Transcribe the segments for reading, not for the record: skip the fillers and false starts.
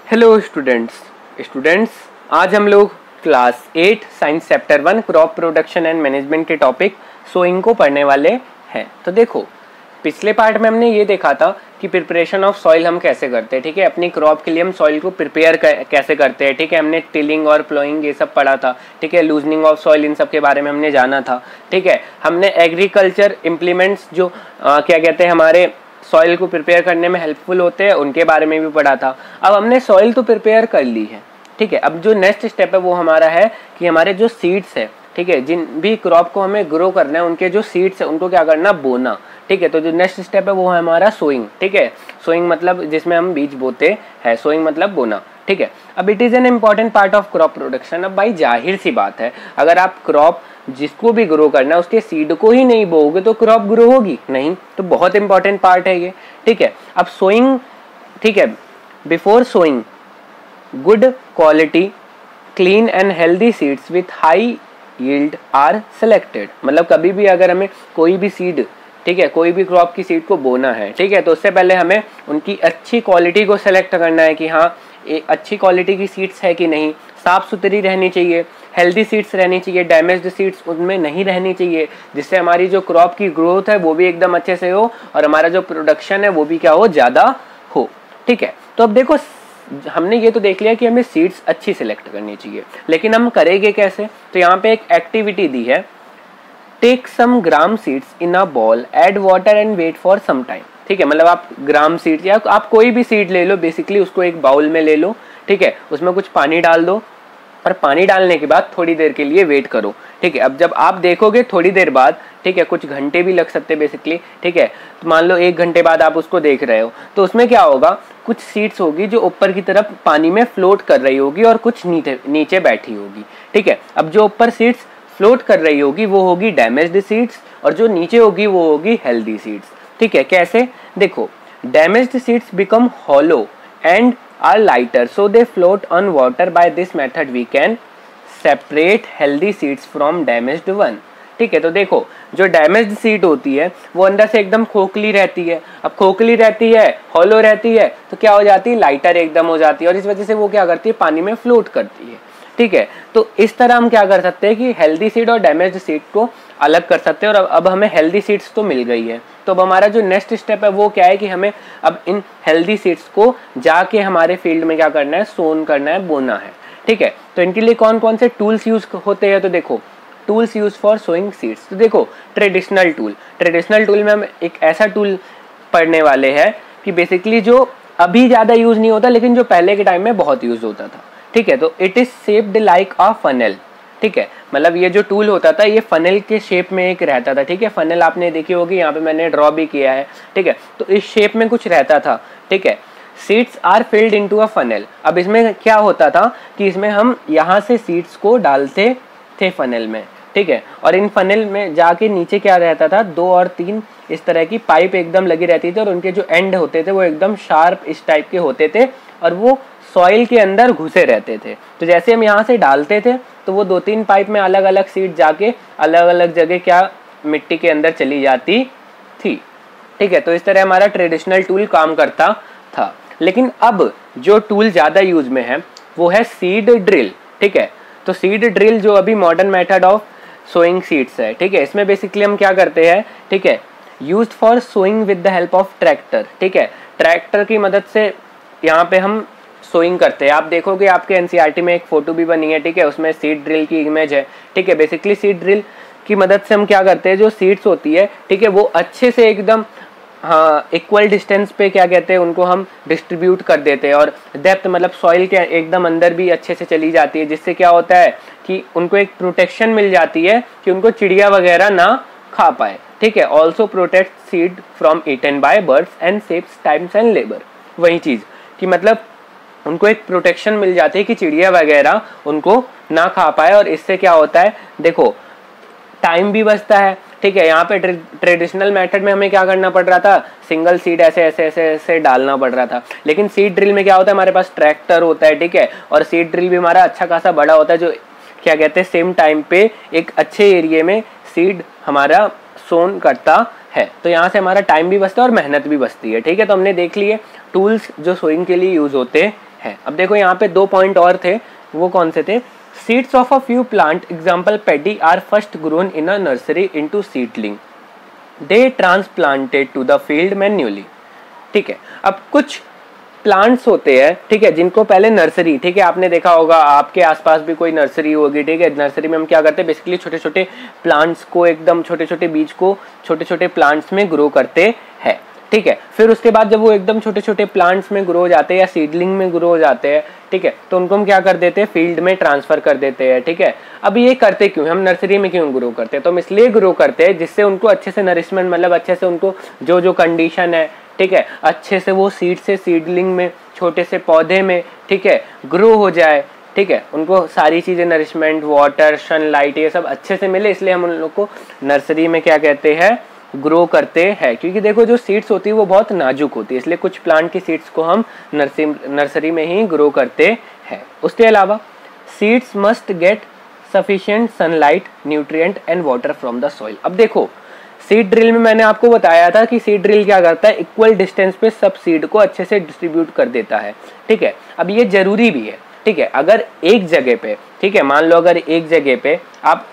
Hello students आज हम लोग class 8 science chapter 1 crop production and management के टॉपिक सोइंग को पढ़ने वाले हैं। तो देखो, पिछले पार्ट में हमने ये देखा था कि प्रिपरेशन ऑफ सॉइल हम कैसे करते हैं। ठीक है, अपनी क्रॉप के लिए हम सॉइल को प्रिपेयर कैसे करते हैं। ठीक है, हमने टिलिंग और प्लोइंग ये सब पढ़ा था। ठीक है, लूजनिंग ऑफ सॉइल इन सब के बारे में हमने जाना था। ठीक है, हमने एग्रीकल्चर इम्प्लीमेंट्स जो क्या कहते हैं हमारे सॉइल को प्रिपेयर करने में हेल्पफुल होते हैं उनके बारे में भी पढ़ा था। अब हमने सॉइल तो प्रिपेयर कर ली है। ठीक है, अब जो नेक्स्ट स्टेप है वो हमारा है कि हमारे जो सीड्स है, ठीक है, जिन भी क्रॉप को हमें ग्रो करना है उनके जो सीड्स है उनको क्या करना, बोना। ठीक है, तो जो नेक्स्ट स्टेप है वो है हमारा सोइंग। ठीक है, सोइंग मतलब जिसमें हम बीज बोते हैं, सोइंग मतलब बोना। ठीक है, अब it is an important part of crop production. अब भाई जाहिर सी बात है, अगर आप क्रॉप जिसको भी ग्रो करना है उसके सीड को ही नहीं बोओगे तो क्रॉप ग्रो होगी नहीं। तो बहुत इंपॉर्टेंट पार्ट है ये। ठीक है, अब सोइंग, ठीक है, before sowing good quality clean and healthy seeds with high yield are selected. मतलब कभी भी अगर हमें कोई भी सीड, ठीक है, कोई भी क्रॉप की सीड को बोना है, ठीक है, तो उससे पहले हमें उनकी अच्छी क्वालिटी को सेलेक्ट करना है कि हाँ अच्छी क्वालिटी की सीड्स है कि नहीं, साफ सुथरी रहनी चाहिए, हेल्दी सीड्स रहनी चाहिए, डैमेज्ड सीड्स उनमें नहीं रहनी चाहिए, जिससे हमारी जो क्रॉप की ग्रोथ है वो भी एकदम अच्छे से हो और हमारा जो प्रोडक्शन है वो भी क्या हो, ज़्यादा हो। ठीक है, तो अब देखो हमने ये तो देख लिया कि हमें सीड्स अच्छी सिलेक्ट करनी चाहिए, लेकिन हम करेंगे कैसे। तो यहाँ पे एक एक्टिविटी दी है, take some gram seeds in a bowl, add water and wait for some time. ठीक है, मतलब आप ग्राम सीड्स या आप कोई भी सीड ले लो, बेसिकली उसको एक बाउल में ले लो। ठीक है, उसमें कुछ पानी डाल दो और पानी डालने के बाद थोड़ी देर के लिए वेट करो। ठीक है, अब जब आप देखोगे थोड़ी देर बाद, ठीक है, कुछ घंटे भी लग सकते हैं बेसिकली। ठीक है, तो मान लो 1 घंटे बाद आप उसको देख रहे हो, तो उसमें क्या होगा, कुछ सीड्स होगी जो ऊपर की तरफ पानी में फ्लोट कर रही होगी और कुछ नीचे बैठी होगी। ठीक है, अब जो ऊपर सीड्स फ्लोट कर रही होगी वो होगी डैमेज्ड सीड्स और जो नीचे होगी वो होगी हेल्दी सीड्स। ठीक है, कैसे, देखो, damaged seeds become hollow and are lighter so they float on water. By this method we can separate healthy seeds from damaged one. ठीक है, तो देखो जो डैमेज्ड सीड होती है वो अंदर से एकदम खोखली रहती है। अब खोखली रहती है, हॉलो रहती है, तो क्या हो जाती है, लाइटर एकदम हो जाती है और इस वजह से वो क्या करती है, पानी में फ्लोट करती है। ठीक है, तो इस तरह हम क्या कर सकते हैं कि हेल्दी सीड और डैमेज्ड सीड को अलग कर सकते हैं। और अब हमें हेल्दी सीड्स तो मिल गई है, तो अब हमारा जो नेक्स्ट स्टेप है वो क्या है कि हमें अब इन हेल्दी सीड्स को जाके हमारे फील्ड में क्या करना है, सोन करना है, बोना है। ठीक है, तो इनके लिए कौन कौन से टूल्स यूज होते हैं, तो देखो tools use for sowing seeds. तो देखो ट्रेडिशनल टूल में हम एक ऐसा टूल पढ़ने वाले हैं कि बेसिकली जो अभी ज़्यादा यूज नहीं होता लेकिन जो पहले के टाइम में बहुत यूज होता था। ठीक है, तो it is shaped like a funnel. ठीक है, मतलब ये जो टूल होता था ये फनल के शेप में एक रहता था। ठीक है, फनल आपने देखी होगी, यहाँ पे मैंने ड्रॉ भी किया है। ठीक है, तो इस शेप में कुछ रहता था। ठीक है, seeds are filled into a funnel. अब इसमें क्या होता था कि इसमें हम यहाँ से सीड्स को डालते थे फनल में। ठीक है, और इन फनल में जाके नीचे क्या रहता था, 2 और 3 इस तरह की पाइप एकदम लगी रहती थी और उनके जो एंड होते थे वो एकदम शार्प इस टाइप के होते थे और वो सॉइल के अंदर घुसे रहते थे। तो जैसे हम यहाँ से डालते थे तो वो 2-3 पाइप में अलग अलग सीड जाके अलग अलग जगह क्या मिट्टी के अंदर चली जाती थी। ठीक है, तो इस तरह हमारा ट्रेडिशनल टूल काम करता था। लेकिन अब जो टूल ज़्यादा यूज में है वो है सीड ड्रिल। ठीक है, तो सीड ड्रिल जो अभी modern method of sowing seeds है। ठीक है, इसमें बेसिकली हम क्या करते हैं, ठीक है, used for sowing with the help of tractor. ठीक है, ट्रैक्टर की मदद से यहाँ पे हम सोइंग करते हैं। आप देखोगे आपके एनसीईआरटी में एक फोटो भी बनी है। ठीक है, उसमें सीड ड्रिल की इमेज है। ठीक है, बेसिकली सीड ड्रिल की मदद से हम क्या करते हैं, जो सीड्स होती है, ठीक है, वो अच्छे से एकदम हाँ इक्वल डिस्टेंस पे क्या कहते हैं उनको हम डिस्ट्रीब्यूट कर देते हैं और डेप्थ मतलब सॉइल के एकदम अंदर भी अच्छे से चली जाती है, जिससे क्या होता है कि उनको एक प्रोटेक्शन मिल जाती है कि उनको चिड़िया वगैरह ना खा पाए। ठीक है, also protect seed from eaten by birds and saves times and labour. वही चीज़ कि मतलब उनको एक प्रोटेक्शन मिल जाती है कि चिड़िया वगैरह उनको ना खा पाए और इससे क्या होता है, देखो टाइम भी बचता है। ठीक है, यहाँ पे ट्रेडिशनल मेथड में हमें क्या करना पड़ रहा था, सिंगल सीड ऐसे ऐसे ऐसे ऐसे डालना पड़ रहा था। लेकिन सीड ड्रिल में क्या होता है, हमारे पास ट्रैक्टर होता है। ठीक है, और सीड ड्रिल भी हमारा अच्छा खासा बड़ा होता है जो क्या कहते हैं सेम टाइम पे एक अच्छे एरिया में सीड हमारा सोन करता है। तो यहाँ से हमारा टाइम भी बचता है और मेहनत भी बचती है। ठीक है, तो हमने देख लिए टूल्स जो सोइंग के लिए यूज होते है। अब देखो यहाँ पे 2 पॉइंट और थे, वो कौन से थे? Seeds of a few plant example paddy are first grown in a nursery into seedling, they transplanted to the field manually. ठीक है, अब कुछ प्लांट्स होते हैं, ठीक है, जिनको पहले नर्सरी, ठीक है, आपने देखा होगा आपके आसपास भी कोई नर्सरी होगी, ठीक है, नर्सरी में हम क्या करते हैं, बेसिकली छोटे छोटे प्लांट्स को, एकदम छोटे छोटे बीज को छोटे छोटे प्लांट्स में ग्रो करते हैं। ठीक है, फिर उसके बाद जब वो एकदम छोटे छोटे प्लांट्स में ग्रो हो जाते हैं या सीडलिंग में ग्रो हो जाते हैं, ठीक है, तो उनको हम क्या कर देते हैं, फील्ड में ट्रांसफर कर देते हैं। ठीक है, अब ये करते क्यों, हम नर्सरी में क्यों ग्रो करते हैं? तो हम इसलिए ग्रो करते हैं जिससे उनको अच्छे से नरिशमेंट, मतलब अच्छे से उनको जो जो कंडीशन है, ठीक है, अच्छे से वो सीड से सीडलिंग में, छोटे से पौधे में, ठीक है, ग्रो हो जाए। ठीक है, उनको सारी चीजें, नरिशमेंट, वाटर, सनलाइट, ये सब अच्छे से मिले, इसलिए हम उन लोग को नर्सरी में क्या कहते हैं, ग्रो करते हैं। क्योंकि देखो जो सीड्स होती है वो बहुत नाजुक होती है, इसलिए कुछ प्लांट की सीड्स को हम नर्सरी में ही ग्रो करते हैं। उसके अलावा seeds must get sufficient sunlight, nutrient and water from the soil. अब देखो सीड ड्रिल में मैंने आपको बताया था कि सीड ड्रिल क्या करता है, इक्वल डिस्टेंस पे सब सीड को अच्छे से डिस्ट्रीब्यूट कर देता है। ठीक है, अब ये जरूरी भी है। ठीक है, अगर एक जगह पे, ठीक है, मान लो अगर एक जगह पे आप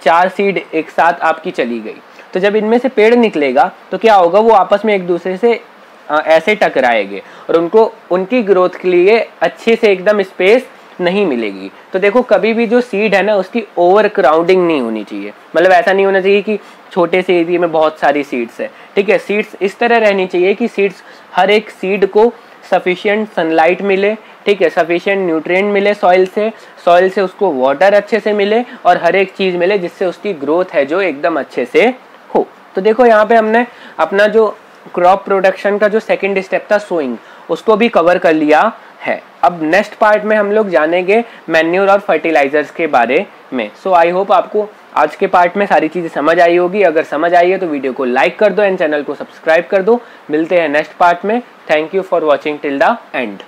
4 सीड एक साथ आपकी चली गई, तो जब इनमें से पेड़ निकलेगा तो क्या होगा, वो आपस में एक दूसरे से ऐसे टकराएंगे और उनको उनकी ग्रोथ के लिए अच्छे से एकदम स्पेस नहीं मिलेगी। तो देखो कभी भी जो सीड है ना, उसकी ओवर क्राउडिंग नहीं होनी चाहिए, मतलब ऐसा नहीं होना चाहिए कि छोटे से एरिया में बहुत सारी सीड्स है। ठीक है, सीड्स इस तरह रहनी चाहिए कि सीड्स, हर एक सीड को सफिशिएंट सनलाइट मिले, ठीक है, सफिशिएंट न्यूट्रिएंट मिले सॉइल से उसको वाटर अच्छे से मिले और हर एक चीज मिले जिससे उसकी ग्रोथ है जो एकदम अच्छे से हो। तो देखो यहाँ पे हमने अपना जो क्रॉप प्रोडक्शन का जो सेकंड स्टेप था, सोइंग, उसको भी कवर कर लिया है। अब नेक्स्ट पार्ट में हम लोग जानेंगे मैन्योर और फर्टिलाइजर्स के बारे में। सो आई होप आपको आज के पार्ट में सारी चीजें समझ आई होगी। अगर समझ आई है तो वीडियो को लाइक कर दो एंड चैनल को सब्सक्राइब कर दो। मिलते हैं नेक्स्ट पार्ट में। Thank you for watching till the end.